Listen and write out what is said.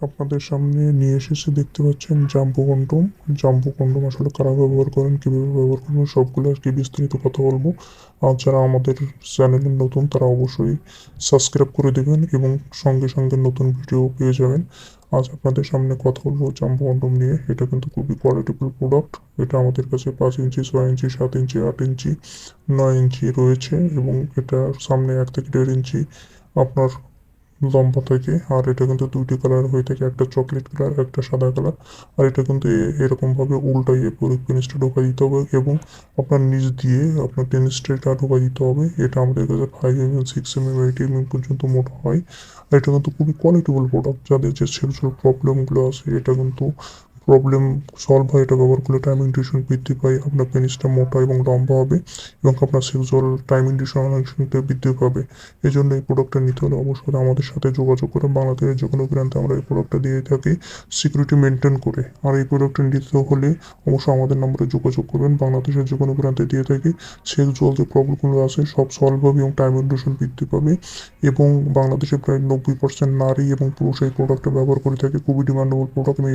আপনাদের সামনে নিয়ে এসেছি, দেখতে পাচ্ছেন জাম্বো কন্ডম। জাম্বো কন্ডম আসলে কারা ব্যবহার করেন, কিভাবে ব্যবহার করেন, সবগুলো আর কি বিস্তারিত কথা বলবো। আর যারা আমাদের চ্যানেলে নতুন তারা অবশ্যই সাবস্ক্রাইব করে দেবেন এবং সঙ্গে সঙ্গে নতুন ভিডিও পেয়ে যাবেন। আজ আপনাদের সামনে কথা বলবো জাম্বো কন্ডম নিয়ে। এটা কিন্তু খুবই কোয়ালিটিফুল প্রোডাক্ট। এটা আমাদের কাছে 5 ইঞ্চি, 6 ইঞ্চি, 7 ইঞ্চি, 8 ইঞ্চি, 9 ইঞ্চি রয়েছে এবং এটার সামনে 1 থেকে 1.5 ইঞ্চি আপনার লম্বা থাকে। আর এটা কিন্তু দুইটি কালার হয়ে থাকে, একটা চকলেট কালার, একটা সাদা কালার। আর এটা কিন্তু এরকম ভাবে উল্টাইয়ে পুরো পেনিসটা ঢোকা দিতে হবে এবং আপনার নিচ দিয়ে আপনার পেনিসটা ঢোকা দিতে হবে। এটা আমাদের কাছে 5 mm, 6 mm, 8 mm পর্যন্ত মোটা হয়। আর এটা কিন্তু খুবই কোয়ালিটিফুল প্রোডাক্ট। যাদের যে সেক্সুয়াল প্রবলেমগুলো আছে এটা কিন্তু প্রবলেম সলভ হয়। এটা ব্যবহার করলে টাইম ইনডিউশন বৃদ্ধি পায়, আপনার পেনিসটা মোটা এবং লম্বা হবে এবং আপনার সেক্সুয়াল টাইম ইনডিউশন অনেক বৃদ্ধি পাবে। এই জন্য এই প্রোডাক্টটা নিতে হলে অবশ্যই আমাদের সাথে যোগাযোগ করে। বাংলাদেশের যে কোনো প্রান্তে আমরা এই প্রোডাক্টটা দিয়ে থাকি সিকিউরিটি মেনটেন করে। আর এই প্রোডাক্টটা নিতে হলে অবশ্যই আমাদের নম্বরে যোগাযোগ করবেন। বাংলাদেশের যে কোনো প্রান্তে দিয়ে থাকি। সেক্সুয়াল যে প্রবলেমগুলো আছে সব সলভ হবে এবং টাইম ইনডিউশন বৃদ্ধি পাবে। এবং বাংলাদেশে প্রায় 90% নারী এবং পুরুষ এই প্রোডাক্টটা ব্যবহার করে থাকে। খুবই ডিমান্ডেবল প্রোডাক্ট। আমি